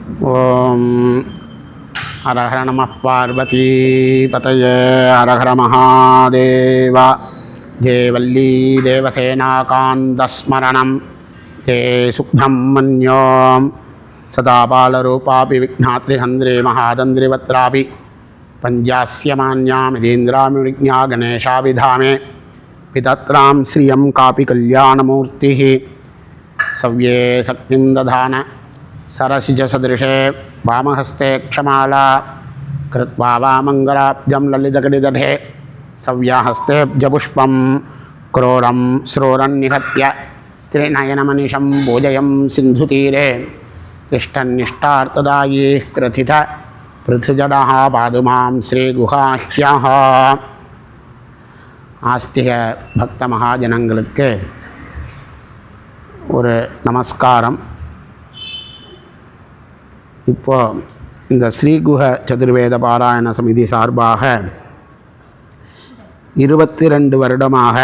ஓம் ஹரஹர நம பார்வதி பதயே ஹரஹர மகாதேவா. ஜெயவல்லி தேவசேனாகாந்தஸ்மரணம் தே சுப்ரமண்யோம் சதா பாலரூபாபி விக்னாத்ரிஹந்திரே மகாதந்திரிவத்ராபி பஞ்சாஸ்யமான்யாமிதேந்திராமி விஜ்ஞா கணேஷாபிதாமே பிதத்ராம் ஸ்ரீயம் காபி கல்யாணமூர்த்திः சவ்யே சக்திம் ததான सरसिजसदृशे वामहस्ते क्षमाला कृत्वा वामङ्गलाब्जं ललितकटितटे सव्याहस्तेऽब्जपुष्पं क्रोरं स्रोरन्निहत्य त्रिनयनमनिशं पूजयं सिन्धुतीरे तिष्ठन्निष्टार्थदायीः कृथित पृथुजडः पादुमां श्रीगुहाह्यः. ஆஸ்திக பக்த மகாஜனங்களுக்கு ஒரு நமஸ்காரம். இப்போது இந்த ஸ்ரீகுஹ சதுர்வேத பாராயண சமிதி சார்பாக 22 வருடமாக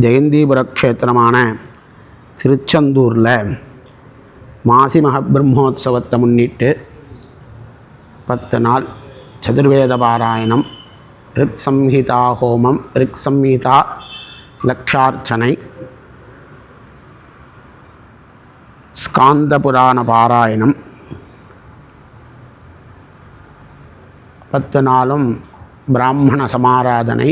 ஜெயந்திபுர க்ஷேத்திரமான திருச்செந்தூரில் மாசி மகபிரம்மோத்சவத்தை முன்னிட்டு 10 நாள் சதுர்வேத பாராயணம், ரிக் சம்ஹிதா ஹோமம், ரிக் சம்ஹிதா லக்ஷார்ச்சனை, ஸ்காந்த புராண பாராயணம், 10 நாளும் பிராமண சமாராதனை,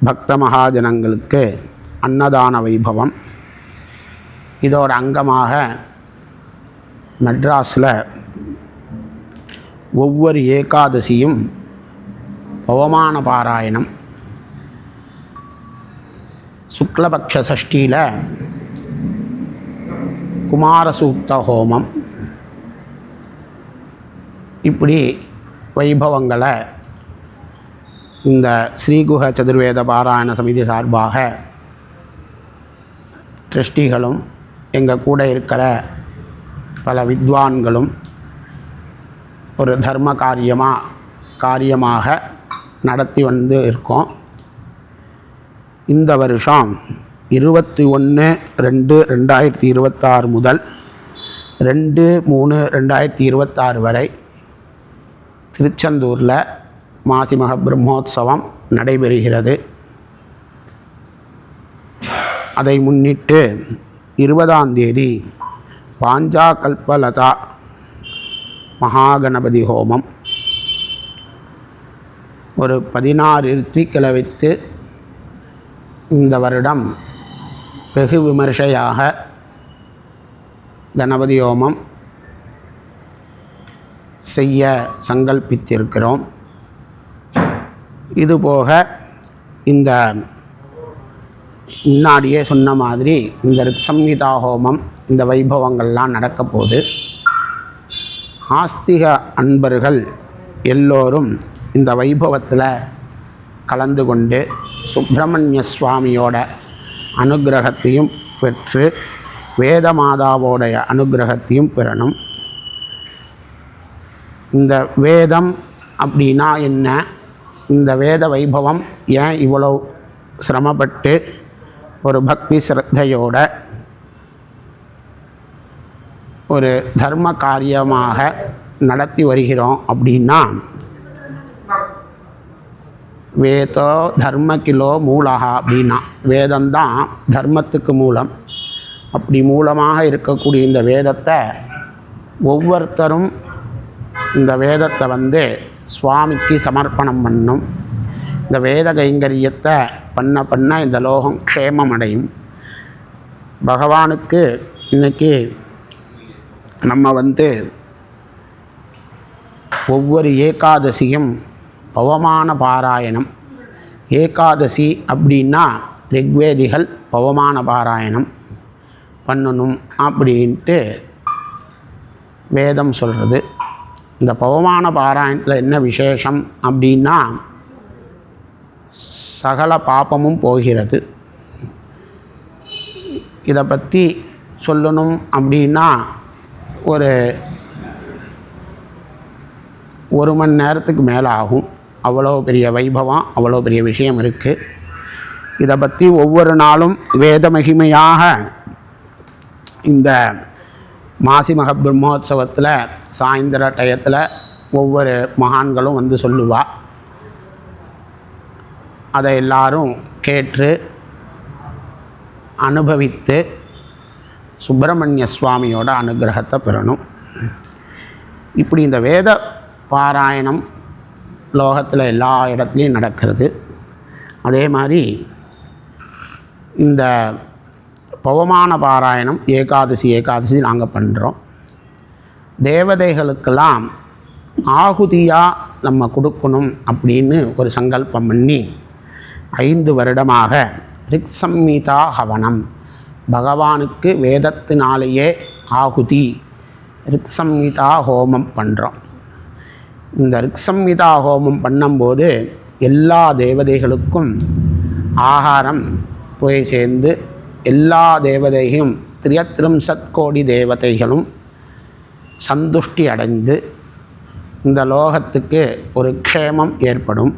பக்த மகாஜனங்களுக்கு அன்னதான வைபவம். இதோட அங்கமாக மெட்ராஸில் ஒவ்வொரு ஏகாதசியும் பவமான பாராயணம், சுக்லபக்ஷ சஷ்டியில் குமாரசூக்த ஹோமம், இப்படி வைபவங்களை இந்த ஸ்ரீகுஹ சதுர்வேத பாராயண சமிதி சார்பாக ட்ரஸ்டிகளும் எங்கள் கூட இருக்கிற பல வித்வான்களும் ஒரு தர்ம காரியமாக நடத்தி வந்து இருக்கோம். இந்த வருஷம் 21/2/2026 முதல் 2/3/2026 வரை திருச்செந்தூரில் மாசி மகபிரம்மோத்சவம் நடைபெறுகிறது. அதை முன்னிட்டு 20ஆம் தேதி பாஞ்சாகல்பலதா மகாகணபதி ஹோமம், ஒரு 16 ரித்விக்களை வைத்து இந்த வருடம் வெகு விமர்சையாக கணபதி ஹோமம் செய்ய சங்கல்பித்திருக்கிறோம். இதுபோக இந்த முன்னாடியே சொன்ன மாதிரி இந்த ரித்சம்ஹிதா ஹோமம், இந்த வைபவங்கள்லாம் நடக்க போகுது. ஆஸ்திக அன்பர்கள் எல்லோரும் இந்த வைபவத்தில் கலந்து கொண்டு சுப்பிரமணிய சுவாமியோட அனுகிரகத்தையும் பெற்று வேதமாதாவோடைய அனுகிரகத்தையும் பெறணும். இந்த வேதம் அப்படின்னா என்ன, இந்த வேத வைபவம் ஏன் இவ்வளோ சிரமப்பட்டு ஒரு பக்தி ஸ்ரத்தையோட ஒரு தர்ம காரியமாக நடத்தி வருகிறோம் அப்படின்னா, வேதோ தர்ம கிலோ மூலகா அப்படின்னா வேதம்தான் தர்மத்துக்கு மூலம். அப்படி மூலமாக இருக்கக்கூடிய இந்த வேதத்தை ஒவ்வொருத்தரும் இந்த வேதத்தை சுவாமிக்கு சமர்ப்பணம் பண்ணும். இந்த வேத கைங்கரியத்தை பண்ண இந்த லோகம் க்ஷேமம் அடையும். பகவானுக்கு இன்றைக்கி நம்ம ஒவ்வொரு ஏகாதசியும் பவமான பாராயணம். ஏகாதசி அப்படின்னா ரிக்வேதிகள் பவமான பாராயணம் பண்ணணும் அப்படின்ட்டு வேதம் சொல்கிறது. இந்த பவமான பாராயணத்தில் என்ன விசேஷம் அப்படின்னா, சகல பாபமும் போகிறது. இதை பற்றி சொல்லணும் அப்படின்னா ஒரு மணி நேரத்துக்கு மேலே ஆகும். அவ்வளோ பெரிய வைபவம், அவ்வளோ பெரிய விஷயம் இருக்குது. இதை பற்றி ஒவ்வொரு நாளும் வேத மகிமையாக இந்த மாசிமக பிரம்மோற்சவத்தில் சாயந்தர டயத்தில் ஒவ்வொரு மகான்களும் வந்து சொல்லுவா. அதை எல்லாரும் கேட்டு அனுபவித்து சுப்பிரமணிய சுவாமியோட அனுகிரகத்தை பெறணும். இப்படி இந்த வேத பாராயணம் லோகத்தில் எல்லா இடத்துலையும் நடக்கிறது. அதே மாதிரி இந்த பவமான பாராயணம் ஏகாதசி நாங்கள் பண்ணுறோம். தேவதைகளுக்கெல்லாம் ஆகுதியாக நம்ம கொடுக்கணும் அப்படின்னு ஒரு சங்கல்பம் பண்ணி 5 வருடமாக ரிக்சம்ஹிதா ஹவனம், பகவானுக்கு வேதத்தினாலேயே ஆகுதி ரிக்சம்ஹிதா ஹோமம் பண்ணுறோம். இந்த ரிக்சம்ஹிதா ஹோமம் பண்ணும்போது எல்லா தேவதைகளுக்கும் ஆகாரம் போய் சேர்ந்து எல்லா தேவதையும் 33 கோடி தேவதைகளும் சந்துஷ்டி அடைந்து இந்த லோகத்துக்கு ஒரு க்ஷேமம் ஏற்படும்.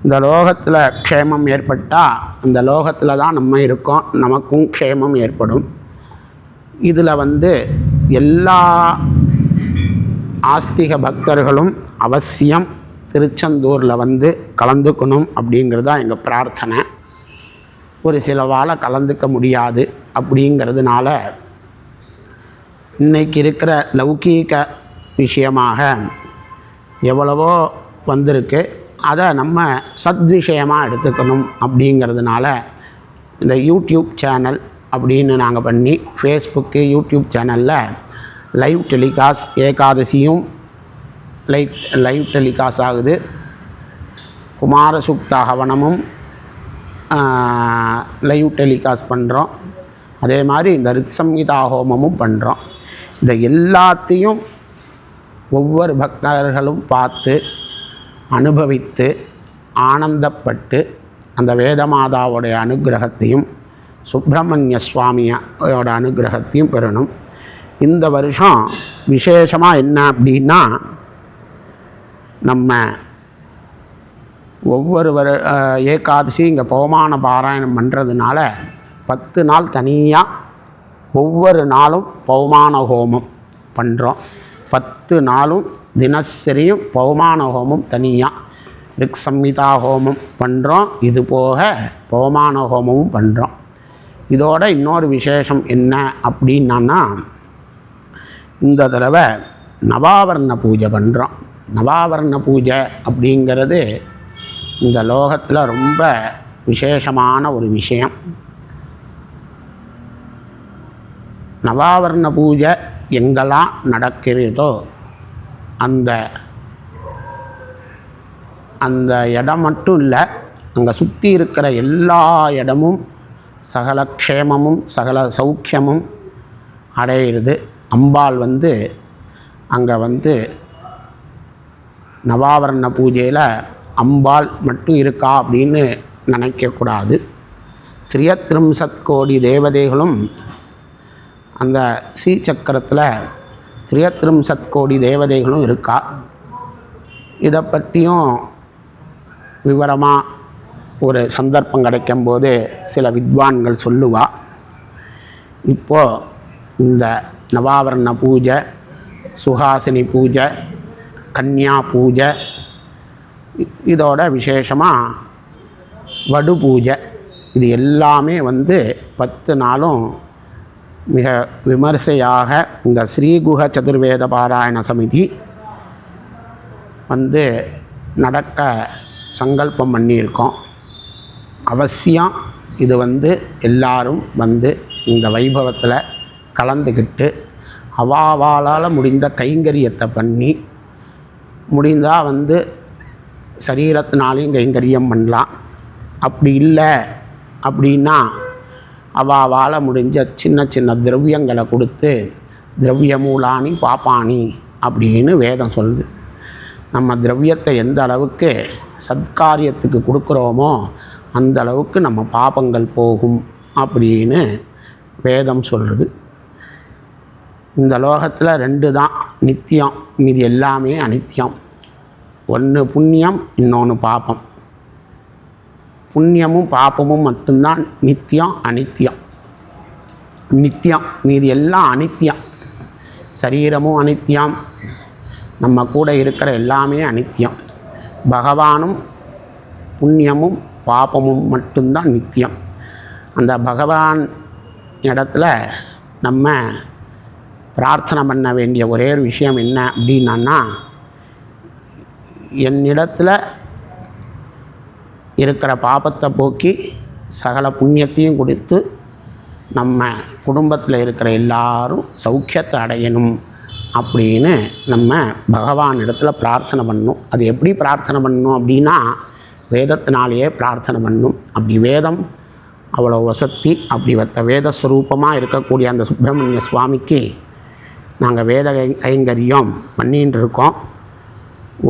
இந்த லோகத்தில் க்ஷேமம் ஏற்பட்டால் அந்த லோகத்தில் தான் நம்ம இருக்கோம், நமக்கும் க்ஷேமம் ஏற்படும். இதில் எல்லா ஆஸ்திக பக்தர்களும் அவசியம் திருச்செந்தூரில் கலந்துக்கணும் அப்படிங்கிறது தான் எங்கள் பிரார்த்தனை. ஒரு சிலவால் கலந்துக்க முடியாது அப்படிங்கிறதுனால இன்றைக்கி இருக்கிற லௌகீக விஷயமாக எவ்வளவோ வந்திருக்கு, அதை நம்ம சத்விஷயமாக எடுத்துக்கணும் அப்படிங்கிறதுனால இந்த யூடியூப் சேனல் அப்படின்னு நாங்கள் பண்ணி ஃபேஸ்புக்கு யூடியூப் சேனலில் லைவ் டெலிகாஸ்ட் ஏகாதசியும் லைவ் டெலிகாஸ்ட் ஆகுது. குமாரசுக்தா ஹவனமும் லைவ் டெலிகாஸ்ட் பண்ணுறோம். அதே மாதிரி இந்த ரிக்சம்ஹிதா ஹோமமும் பண்ணுறோம். இந்த எல்லாத்தையும் ஒவ்வொரு பக்தர்களும் பார்த்து அனுபவித்து ஆனந்தப்பட்டு அந்த வேதமாதாவுடைய அனுகிரகத்தையும் சுப்பிரமணிய சுவாமியோட அனுகிரகத்தையும் பெறணும். இந்த வருஷம் விசேஷமாக என்ன அப்படின்னா, நம்ம ஒவ்வொரு ஏகாதசி இங்கே பவமான பாராயணம் பண்ணுறதுனால 10 நாள் தனியாக ஒவ்வொரு நாளும் பவமான ஹோமம் பண்ணுறோம். 10 நாளும் தினசரியும் பவமான ஹோமம் தனியாக ரிக்சம்ஹிதா ஹோமம் பண்ணுறோம். இது போக பவமான ஹோமமும் பண்ணுறோம். இதோட இன்னொரு விசேஷம் என்ன அப்படின்னா, இந்த தடவை நவாவரண பூஜை பண்ணுறோம். நவாவரண பூஜை அப்படிங்கிறது இந்த லோகத்தில் ரொம்ப விசேஷமான ஒரு விஷயம். நவாவரண பூஜை எங்கெல்லாம் நடக்கிறதோ அந்த இடம் மட்டும் இல்லை, அங்கே சுற்றி இருக்கிற எல்லா இடமும் சகல க்ஷேமமும் சகல சௌக்கியமும் அடையிறது. அம்பாள் அங்கே நவாவரண பூஜையில் அம்பாள் மட்டும் இருக்கா அப்படின்னு நினைக்கக்கூடாது. 33 கோடி தேவதைகளும் அந்த ஸ்ரீசக்கரத்தில் 33 கோடி தேவதைகளும் இருக்கா. இதை பற்றியும் விவரமாக ஒரு சந்தர்ப்பம் கிடைக்கும்போது சில வித்வான்கள் சொல்லுவா. இப்போது இந்த நவாவரண பூஜை, சுஹாசினி பூஜை, கன்யா பூஜை, இதோட விசேஷமாக வடு பூஜை, இது எல்லாமே 10 நாளும் மிக விமர்சையாக இந்த ஸ்ரீகுஹ சதுர்வேத பாராயண சமிதி நடக்க சங்கல்பம் பண்ணியிருக்கோம். அவசியம் இது எல்லாரும் இந்த வைபவத்தில் கலந்துக்கிட்டு அவாவாலால் முடிந்த கைங்கரியத்தை பண்ணி, முடிந்தால் சரீரத்தினாலையும் கைங்கரியம் பண்ணலாம். அப்படி இல்லை அப்படின்னா அவாவால் முடிஞ்ச சின்ன சின்ன திரவியங்களை கொடுத்து, திரவியமூலானி பாப்பானி அப்படின்னு வேதம் சொல்லுது. நம்ம திரவியத்தை எந்த அளவுக்கு சத்காரியத்துக்கு கொடுக்குறோமோ அந்த அளவுக்கு நம்ம பாபங்கள் போகும் அப்படின்னு வேதம் சொல்லுது. இந்த லோகத்தில் 2 தான் நித்தியம், மீதி எல்லாமே அனித்தியம். ஒன்று புண்ணியம், இன்னொன்று பாபம். புண்ணியமும் பாபமும் மட்டும்தான் நித்தியம், அனித்தியம். நித்தியம், மீதி எல்லாம் அனித்தியம். சரீரமும் அனித்தியம், நம்ம கூட இருக்கிற எல்லாமே அனித்தியம். பகவானும் புண்ணியமும் பாபமும் மட்டும்தான் நித்தியம். அந்த பகவான் இடத்துல நம்ம பிரார்த்தனை பண்ண வேண்டிய ஒரே ஒரு விஷயம் என்ன அப்படின்னா, என்னிடத்தில் இருக்கிற பாபத்தை போக்கி சகல புண்ணியத்தையும் கொடுத்து நம்ம குடும்பத்தில் இருக்கிற எல்லாரும் சௌக்கியத்தை அடையணும் அப்படின்னு நம்ம பகவான் இடத்துல பிரார்த்தனை பண்ணணும். அது எப்படி பிரார்த்தனை பண்ணணும் அப்படின்னா, வேதத்தினாலேயே பிரார்த்தனை பண்ணணும். அப்படி வேதம் அவ்வளோ வசத்தி, அப்படி வேதஸ்வரூபமாக இருக்கக்கூடிய அந்த சுப்பிரமணிய சுவாமிக்கு நாங்கள் வேத கைங்கரியம் பண்ணின்னு இருக்கோம்.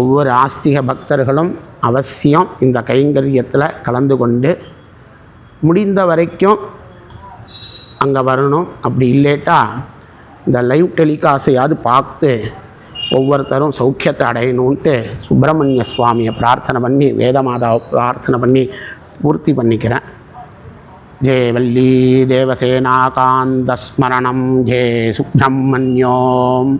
ஒவ்வொரு ஆஸ்திக பக்தர்களும் அவசியம் இந்த கைங்கரியத்தில் கலந்து கொண்டு முடிந்த வரைக்கும் அங்கே வரணும். அப்படி இல்லேட்டா இந்த லைவ் டெலிகாஸ்டையாவது பார்த்து ஒவ்வொருத்தரும் சௌக்கியத்தை அடையணுன்ட்டு சுப்பிரமணிய சுவாமியை பிரார்த்தனை பண்ணி, வேதமாதாவை பிரார்த்தனை பண்ணி பூர்த்தி பண்ணிக்கிறேன். ஜெய வல்லி தேவசேனாகாந்த ஸ்மரணம், ஜெய சுப்பிரமணியோம்.